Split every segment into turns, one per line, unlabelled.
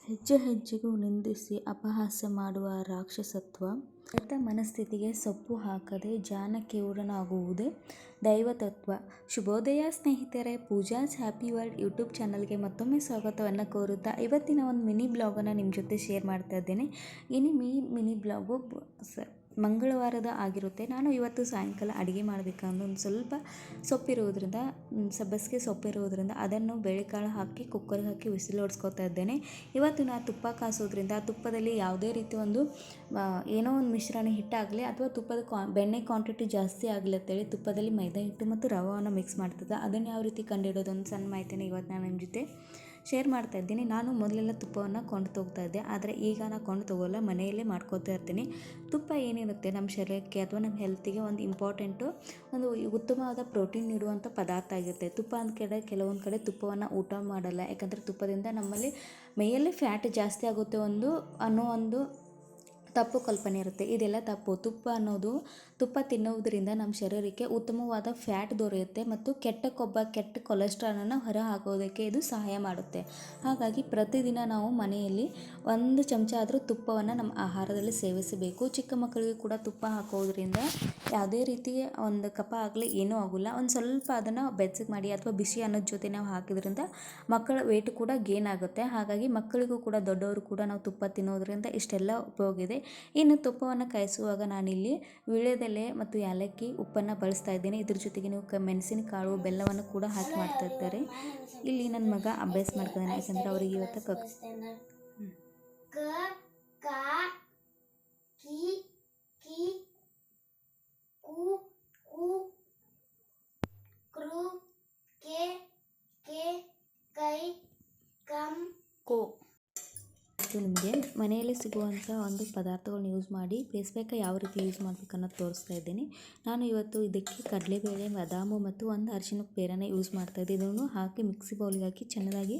ಹೆಜ್ಜೆ ಹೆಜ್ಜೆಗೂ ನಿಂದಿಸಿ ಅಪಹಾಸ್ಯ ಮಾಡುವ ರಾಕ್ಷಸತ್ವ, ಕೆಟ್ಟ ಮನಸ್ಥಿತಿಗೆ ಸೊಪ್ಪು ಹಾಕದೆ ಜಾನಕಿಯೂರನಾಗುವುದೇ ದೈವತತ್ವ. ಶುಭೋದಯ ಸ್ನೇಹಿತರೆ, ಪೂಜಾಸ್ ಹ್ಯಾಪಿ ವರ್ಲ್ಡ್ ಯೂಟ್ಯೂಬ್ ಚಾನಲ್ಗೆ ಮತ್ತೊಮ್ಮೆ ಸ್ವಾಗತವನ್ನು ಕೋರುತ್ತಾ ಇವತ್ತಿನ ಒಂದು ಮಿನಿ ಬ್ಲಾಗನ್ನು ನಿಮ್ಮ ಜೊತೆ ಶೇರ್ ಮಾಡ್ತಾ ಇದ್ದೇನೆ. ಮಿನಿ ಬ್ಲಾಗು ಮಂಗಳವಾರದ ಆಗಿರುತ್ತೆ. ನಾನು ಇವತ್ತು ಸಾಯಂಕಾಲ ಅಡುಗೆ ಮಾಡಬೇಕಂದ್ರೆ ಒಂದು ಸ್ವಲ್ಪ ಸೊಪ್ಪಿರುವುದರಿಂದ, ಸಬ್ಬಸಿಗೆ ಸೊಪ್ಪಿರುವುದರಿಂದ ಅದನ್ನು ಬೇಳೆಕಾಳು ಹಾಕಿ ಕುಕ್ಕರ್ಗೆ ಹಾಕಿ ವಿಸಿಲ್ ಹೊಡ್ಸ್ಕೊತಾ ಇದ್ದೇನೆ. ಇವತ್ತು ನಾನು ತುಪ್ಪ ಕಾಸೋದ್ರಿಂದ ತುಪ್ಪದಲ್ಲಿ ಯಾವುದೇ ರೀತಿ ಒಂದು ಏನೋ ಒಂದು ಮಿಶ್ರಣ ಹಿಟ್ಟಾಗಲಿ ಅಥವಾ ತುಪ್ಪದ ಬೆಣ್ಣೆ ಕ್ವಾಂಟಿಟಿ ಜಾಸ್ತಿ ಆಗಲಿ ಅಂತೇಳಿ ತುಪ್ಪದಲ್ಲಿ ಮೈದಾ ಹಿಟ್ಟು ಮತ್ತು ರವೆಯನ್ನು ಮಿಕ್ಸ್ ಮಾಡ್ತಿದ್ದೆ. ಅದನ್ನು ಯಾವ ರೀತಿ ಕಂಡುಹಿಡೋದೊಂದು ಸಣ್ಣ ಮಾಹಿತಿನ ಇವತ್ತು ನಾನು ನಿಮ್ಮ ಜೊತೆ ಶೇರ್ ಮಾಡ್ತಾ ಇದ್ದೀನಿ. ನಾನು ಮೊದಲೆಲ್ಲ ತುಪ್ಪವನ್ನು ಕೊಂಡು ತೊಗ್ತಾ ಇದ್ದೆ, ಆದರೆ ಈಗ ನಾನು ಕೊಂಡು ತೊಗೋಲ್ಲ, ಮನೆಯಲ್ಲೇ ಮಾಡ್ಕೋತಾ ಇರ್ತೀನಿ. ತುಪ್ಪ ಏನಿರುತ್ತೆ ನಮ್ಮ ಶರೀರಕ್ಕೆ ಅಥವಾ ನಮ್ಮ ಹೆಲ್ತಿಗೆ ಒಂದು ಇಂಪಾರ್ಟೆಂಟು, ಒಂದು ಉತ್ತಮವಾದ ಪ್ರೋಟೀನ್ ನೀಡುವಂಥ ಪದಾರ್ಥ ಆಗಿರುತ್ತೆ. ತುಪ್ಪ ಅಂದ ಕೆಲವೊಂದು ಕಡೆ ತುಪ್ಪವನ್ನು ಊಟ ಮಾಡಲ್ಲ, ಯಾಕಂದರೆ ತುಪ್ಪದಿಂದ ನಮ್ಮಲ್ಲಿ ಮೈಯಲ್ಲಿ ಫ್ಯಾಟ್ ಜಾಸ್ತಿ ಆಗುತ್ತೆ ಅನ್ನೋ ಒಂದು ತಪ್ಪು ಕಲ್ಪನೆ ಇರುತ್ತೆ. ಇದೆಲ್ಲ ತಪ್ಪು. ತುಪ್ಪ ತಿನ್ನುವುದರಿಂದ ನಮ್ಮ ಶರೀರಕ್ಕೆ ಉತ್ತಮವಾದ ಫ್ಯಾಟ್ ದೊರೆಯುತ್ತೆ ಮತ್ತು ಕೆಟ್ಟ ಕೊಬ್ಬ, ಕೆಟ್ಟ ಕೊಲೆಸ್ಟ್ರಾಲನ್ನು ಹೊರ ಹಾಕೋದಕ್ಕೆ ಇದು ಸಹಾಯ ಮಾಡುತ್ತೆ. ಹಾಗಾಗಿ ಪ್ರತಿದಿನ ನಾವು ಮನೆಯಲ್ಲಿ 1 ಚಮಚ ಆದರೂ ತುಪ್ಪವನ್ನು ನಮ್ಮ ಆಹಾರದಲ್ಲಿ ಸೇವಿಸಬೇಕು. ಚಿಕ್ಕ ಮಕ್ಕಳಿಗೆ ಕೂಡ ತುಪ್ಪ ಹಾಕೋದ್ರಿಂದ ಯಾವುದೇ ರೀತಿಯ ಒಂದು ಕಫ ಆಗಲಿ ಏನೂ ಆಗೋಲ್ಲ. ಒಂದು ಸ್ವಲ್ಪ ಅದನ್ನು ಬೆಚ್ಚಗೆ ಮಾಡಿ ಅಥವಾ ಬಿಸಿ ಅನ್ನೋದ ಜೊತೆ ನಾವು ಹಾಕಿದ್ರಿಂದ ಮಕ್ಕಳ ವೇಟ್ ಕೂಡ ಗೇನ್ ಆಗುತ್ತೆ. ಹಾಗಾಗಿ ಮಕ್ಕಳಿಗೂ ಕೂಡ ದೊಡ್ಡವರು ಕೂಡ ನಾವು ತುಪ್ಪ ತಿನ್ನೋದ್ರಿಂದ ಇಷ್ಟೆಲ್ಲ ಉಪಯೋಗ ಇದೆ. ಇನ್ನು ತುಪ್ಪವನ್ನು ಕಾಯಿಸುವಾಗ ನಾನಿಲ್ಲಿ ವೀಳ್ಯದೆಲೆ ಮತ್ತು ಏಲಕ್ಕಿ, ಉಪ್ಪನ್ನು ಬಳಸ್ತಾ ಇದ್ದೀನಿ. ಇದ್ರ ಜೊತೆಗೆ ನೀವು ಮೆಣಸಿನಕಾಳು, ಬೆಲ್ಲವನ್ನು ಕೂಡ ಹಾಕಿ ಮಾಡ್ತಾ ಇರ್ತಾರೆ. ಇಲ್ಲಿ ನನ್ನ ಮಗ ಅಭ್ಯಾಸ ಮಾಡ್ತಾನೆ, ಯಾಕಂದರೆ ಅವರಿಗೆ ಇವತ್ತು ನಿಮಗೆ ಮನೆಯಲ್ಲಿ ಸಿಗುವಂಥ ಒಂದು ಪದಾರ್ಥಗಳನ್ನ ಯೂಸ್ ಮಾಡಿ ಬೇಯಿಸ್ಬೇಕಾ ಯಾವ ರೀತಿ ಯೂಸ್ ಮಾಡಬೇಕು ಅನ್ನೋದು ತೋರಿಸ್ತಾ ಇದ್ದೀನಿ. ನಾನು ಇವತ್ತು ಇದಕ್ಕೆ ಕಡಲೆಬೇಳೆ, ಬಾದಾಮು ಮತ್ತು ಒಂದು ಅರಿಶಿನ ಪೇರನ ಯೂಸ್ ಮಾಡ್ತಾಯಿದ್ದೆ. ಇದನ್ನು ಹಾಕಿ ಮಿಕ್ಸಿ ಬೌಲ್ಗೆ ಹಾಕಿ ಚೆನ್ನಾಗಿ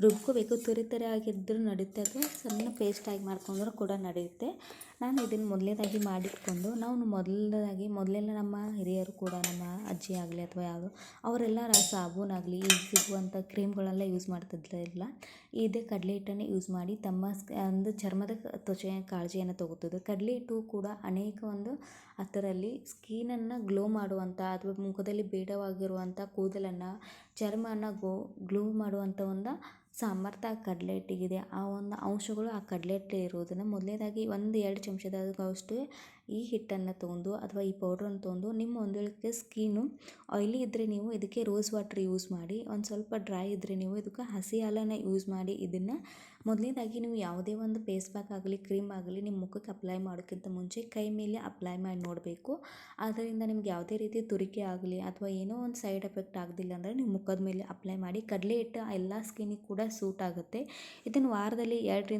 ರುಬ್ಕೋಬೇಕು. ತುರಿ ಆಗಿದ್ದರೂ ನಡೆಯುತ್ತೆ ಅಥವಾ ಸಣ್ಣ ಪೇಸ್ಟಾಗಿ ಮಾಡ್ಕೊಂಡ್ರೂ ಕೂಡ ನಡೆಯುತ್ತೆ. ನಾನು ಇದನ್ನು ಮೊದಲನೇದಾಗಿ ಮಾಡಿಟ್ಕೊಂಡು ಮೊದಲೆಲ್ಲ ನಮ್ಮ ಹಿರಿಯರು ಕೂಡ, ನಮ್ಮ ಅಜ್ಜಿ ಆಗಲಿ ಅಥವಾ ಯಾವುದು, ಅವರೆಲ್ಲ ಸಾಬೂನಾಗಲಿ ಈಗ ಸಿಗುವಂಥ ಕ್ರೀಮ್ಗಳೆಲ್ಲ ಯೂಸ್ ಮಾಡ್ತಿದ್ದಿಲ್ಲ. ಇದೇ ಕಡಲೆ ಹಿಟ್ಟನ್ನೇ ಯೂಸ್ ಮಾಡಿ ತಮ್ಮ ಒಂದು ಚರ್ಮದ ತ್ವಚೆಯ ಕಾಳಜಿಯನ್ನು ತಗೋತಿದ್ರು. ಕಡಲೆ ಹಿಟ್ಟು ಕೂಡ ಅನೇಕ ಒಂದು ಅದರಲ್ಲಿ ಸ್ಕಿನನ್ನು ಗ್ಲೋ ಮಾಡುವಂಥ ಅಥವಾ ಮುಖದಲ್ಲಿ ಬೇಡವಾಗಿರುವಂಥ ಕೂದಲನ್ನು, ಚರ್ಮವನ್ನು ಗ್ಲೋ ಮಾಡುವಂಥ ಒಂದು ಸಾಮರ್ಥ್ಯ ಕಡಲೆ ಹಿಟ್ಟಿಗಿದೆ. ಆ ಒಂದು ಅಂಶಗಳು ಆ ಕಡಲೆ ಹಿಟ್ಟಲ್ಲಿ ಇರೋದನ್ನು ಮೊದಲನೇದಾಗಿ 1-2 ಚಮಚದಷ್ಟು ಈ ಹಿಟ್ಟನ್ನು ತೊಗೊಂಡು ಅಥವಾ ಈ ಪೌಡ್ರನ್ನು ತೊಗೊಂಡು, ನಿಮ್ಮ ಒಂದು ವೇಳೆ ಸ್ಕಿನ್ನು ಆಯಿಲಿ ಇದ್ದರೆ ನೀವು ಇದಕ್ಕೆ ರೋಸ್ ವಾಟರ್ ಯೂಸ್ ಮಾಡಿ, ಒಂದು ಸ್ವಲ್ಪ ಡ್ರೈ ಇದ್ದರೆ ನೀವು ಇದಕ್ಕೆ ಹಸಿ ಹಾಲನ್ನು ಯೂಸ್ ಮಾಡಿ. ಇದನ್ನು ಮೊದಲನೇದಾಗಿ ನೀವು ಯಾವುದೇ ಒಂದು ಫೇಸ್ ಪ್ಯಾಕ್ ಆಗಲಿ ಕ್ರೀಮ್ ಆಗಲಿ ನಿಮ್ಮ ಮುಖಕ್ಕೆ ಅಪ್ಲೈ ಮಾಡೋಕ್ಕಿಂತ ಮುಂಚೆ ಕೈ ಮೇಲೆ ಅಪ್ಲೈ ಮಾಡಿ ನೋಡಬೇಕು. ಅದರಿಂದ ನಿಮ್ಗೆ ಯಾವುದೇ ರೀತಿ ತುರಿಕೆ ಆಗಲಿ ಅಥವಾ ಏನೋ ಒಂದು ಸೈಡ್ ಎಫೆಕ್ಟ್ ಆಗೋದಿಲ್ಲ ಅಂದರೆ ನೀವು ಮುಖದ ಮೇಲೆ ಅಪ್ಲೈ ಮಾಡಿ. ಕಡಲೆ ಹಿಟ್ಟು ಎಲ್ಲ ಸ್ಕಿನ್ನಿಗೆ ಕೂಡ ಸೂಟ್ ಆಗುತ್ತೆ. ಇದನ್ನು ವಾರದಲ್ಲಿ 2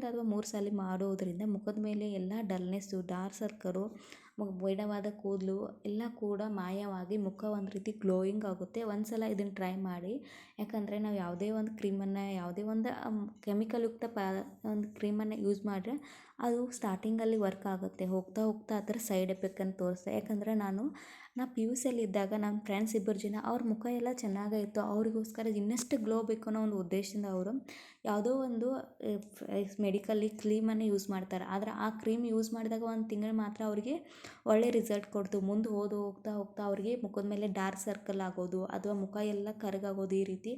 ಅಥವಾ 3 ಸಲ ಮಾಡೋದರಿಂದ ಮುಖದ ಮೇಲೆ ಎಲ್ಲ ಡಲ್ನೆಸ್ಸು, ಡಾರ್ಕ್ ಸರ್ಕರು, ಬೇಡವಾದ ಕೂದಲು ಎಲ್ಲ ಕೂಡ ಮಾಯವಾಗಿ ಮುಖ ಒಂದು ರೀತಿ ಗ್ಲೋಯಿಂಗ್ ಆಗುತ್ತೆ. ಒಂದು ಸಲ ಇದನ್ನು ಟ್ರೈ ಮಾಡಿ. ಯಾಕಂದರೆ ನಾವು ಯಾವುದೇ ಒಂದು ಕ್ರೀಮನ್ನು, ಯಾವುದೇ ಒಂದು ಕೆಮಿಕಲ್ ಯುಕ್ತ ಒಂದು ಕ್ರೀಮನ್ನು ಯೂಸ್ ಮಾಡಿದ್ರೆ ಅದು ಸ್ಟಾರ್ಟಿಂಗಲ್ಲಿ ವರ್ಕ್ ಆಗುತ್ತೆ, ಹೋಗ್ತಾ ಅದರ ಸೈಡ್ ಎಫೆಕ್ಟನ್ನು ತೋರಿಸ್ತೆ. ಯಾಕಂದರೆ ನಾನು PUC ಇದ್ದಾಗ ನನ್ನ ಫ್ರೆಂಡ್ಸ್ 2 ಜನ ಅವ್ರ ಮುಖ ಎಲ್ಲ ಚೆನ್ನಾಗಿತ್ತು. ಅವರಿಗೋಸ್ಕರ ಇನ್ನಷ್ಟು ಗ್ಲೋ ಬೇಕು ಅನ್ನೋ ಒಂದು ಉದ್ದೇಶದಿಂದ ಅವರು ಯಾವುದೋ ಒಂದು ಮೆಡಿಕಲ್ಲಿ ಕ್ರೀಮನ್ನು ಯೂಸ್ ಮಾಡ್ತಾರೆ. ಆದರೆ ಆ ಕ್ರೀಮ್ ಯೂಸ್ ಮಾಡಿದಾಗ 1 ತಿಂಗಳು ಮಾತ್ರ ಅವರಿಗೆ ಒಳ್ಳೆ ರಿಸಲ್ಟ್ ಕೊಡ್ತು. ಮುಂದೆ ಹೋಗ್ತಾ ಅವರಿಗೆ ಮುಖದ ಮೇಲೆ ಡಾರ್ಕ್ ಸರ್ಕಲ್ ಆಗೋದು ಅಥವಾ ಮುಖ ಎಲ್ಲ ಕರಗಾಗೋದು, ಈ ರೀತಿ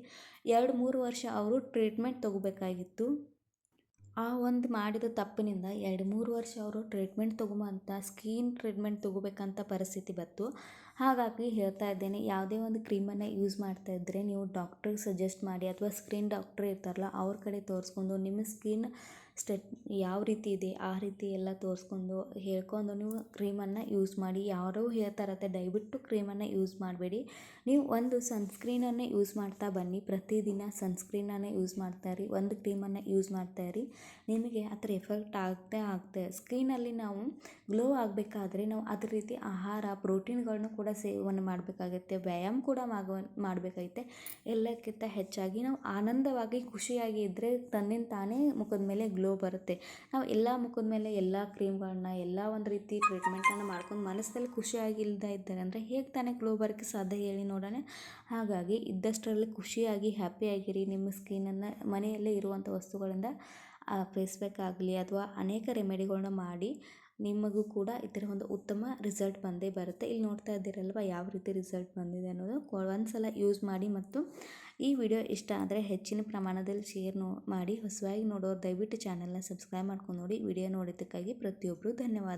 2-3 ವರ್ಷ ಅವರು ಟ್ರೀಟ್ಮೆಂಟ್ ತೊಗೋಬೇಕಾಗಿತ್ತು. ಆ ಒಂದು ಮಾಡಿದ ತಪ್ಪಿನಿಂದ 2-3 ವರ್ಷ ಅವರು ಟ್ರೀಟ್ಮೆಂಟ್ ಸ್ಕಿನ್ ಟ್ರೀಟ್ಮೆಂಟ್ ತೊಗೋಬೇಕಂತ ಪರಿಸ್ಥಿತಿ ಬಂತು. ಹಾಗಾಗಿ ಹೇಳ್ತಾ ಇದ್ದೇನೆ, ಯಾವುದೇ ಒಂದು ಕ್ರೀಮನ್ನು ಯೂಸ್ ಮಾಡ್ತಾ ಇದ್ದರೆ ನೀವು ಡಾಕ್ಟ್ರಿಗೆ ಸಜೆಸ್ಟ್ ಮಾಡಿ ಅಥವಾ ಸ್ಕಿನ್ ಡಾಕ್ಟ್ರ್ ಇರ್ತಾರಲ್ಲ ಅವ್ರ ಕಡೆ ತೋರಿಸ್ಕೊಂಡು ನಿಮ್ಮ ಸ್ಕಿನ್ ಯಾವ ರೀತಿ ಇದೆ ಆ ರೀತಿ ಎಲ್ಲ ತೋರಿಸ್ಕೊಂಡು ಹೇಳ್ಕೊಂಡು ನೀವು ಕ್ರೀಮನ್ನು ಯೂಸ್ ಮಾಡಿ. ಯಾರೋ ಹೇಳ್ತಾರತ್ತೆ ದಯವಿಟ್ಟು ಕ್ರೀಮನ್ನು ಯೂಸ್ ಮಾಡಬೇಡಿ. ನೀವು ಒಂದು ಸನ್ಸ್ಕ್ರೀನನ್ನೇ ಯೂಸ್ ಮಾಡ್ತಾ ಬನ್ನಿ. ಪ್ರತಿದಿನ ಸನ್ಸ್ಕ್ರೀನನ್ನೇ ಯೂಸ್ ಮಾಡ್ತಾಯಿರಿ, ಒಂದು ಕ್ರೀಮನ್ನು ಯೂಸ್ ಮಾಡ್ತಾಯಿರಿ. ನಿಮಗೆ ಅದರ ಎಫೆಕ್ಟ್ ಆಗುತ್ತೆ. ಸ್ಕಿನ್ನಲ್ಲಿ ನಾವು ಗ್ಲೋ ಆಗಬೇಕಾದ್ರೆ ನಾವು ಅದೇ ರೀತಿ ಆಹಾರ, ಪ್ರೋಟೀನ್ಗಳನ್ನು ಕೂಡ ಸೇವನೆ ಮಾಡಬೇಕಾಗುತ್ತೆ, ವ್ಯಾಯಾಮ ಕೂಡ ಮಾಡಬೇಕಾಗುತ್ತೆ. ಎಲ್ಲಕ್ಕಿಂತ ಹೆಚ್ಚಾಗಿ ನಾವು ಆನಂದವಾಗಿ ಖುಷಿಯಾಗಿ ಇದ್ದರೆ ತನ್ನಿಂದ ತಾನೇ ಮುಖದ ಮೇಲೆ ಗ್ಲೋ ಬರುತ್ತೆ. ನಾವು ಎಲ್ಲ ಮುಖದ ಮೇಲೆ ಎಲ್ಲ ಕ್ರೀಮ್ಗಳನ್ನ, ಎಲ್ಲ ಒಂದು ರೀತಿ ಟ್ರೀಟ್ಮೆಂಟನ್ನು ಮಾಡ್ಕೊಂಡು ಮನಸ್ಸಲ್ಲಿ ಖುಷಿಯಾಗಿ ಇಲ್ಲದೆ ಇದ್ದಾರೆ ಅಂದರೆ ಹೇಗೆ ತಾನೇ ಗ್ಲೋ ಬರೋಕ್ಕೆ ಸಾಧ್ಯ ಹೇಳಿ ನೋಡೋಣ. ಹಾಗಾಗಿ ಇದ್ದಷ್ಟರಲ್ಲಿ ಖುಷಿಯಾಗಿ ಹ್ಯಾಪಿಯಾಗಿರಿ. ನಿಮ್ಮ ಸ್ಕಿನ್ನನ್ನು ಮನೆಯಲ್ಲೇ ಇರುವಂಥ ವಸ್ತುಗಳಿಂದ ಫೇಸ್ ಪ್ಯಾಕ್ ಆಗಲಿ ಅಥವಾ ಅನೇಕ ರೆಮಿಡಿಗಳನ್ನ ಮಾಡಿ ನಿಮಗೂ ಕೂಡ ಈ ಥರ ಒಂದು ಉತ್ತಮ ರಿಸಲ್ಟ್ ಬಂದೇ ಬರುತ್ತೆ. ಇಲ್ಲಿ ನೋಡ್ತಾ ಇದ್ದೀರಲ್ವ ಯಾವ ರೀತಿ ರಿಸಲ್ಟ್ ಬಂದಿದೆ ಅನ್ನೋದು. ಒಂದ್ಸಲ ಯೂಸ್ ಮಾಡಿ ಮತ್ತು ಈ ವಿಡಿಯೋ ಇಷ್ಟ ಆದರೆ ಹೆಚ್ಚಿನ ಪ್ರಮಾಣದಲ್ಲಿ ಶೇರ್ ಮಾಡಿ. ಹೊಸದಾಗಿ ನೋಡೋರು ದಯವಿಟ್ಟು ಚಾನಲ್ನ ಸಬ್ಸ್ಕ್ರೈಬ್ ಮಾಡ್ಕೊಂಡು ನೋಡಿ. ವಿಡಿಯೋ ನೋಡಿದ್ದಕ್ಕಾಗಿ ಪ್ರತಿಯೊಬ್ಬರು ಧನ್ಯವಾದ.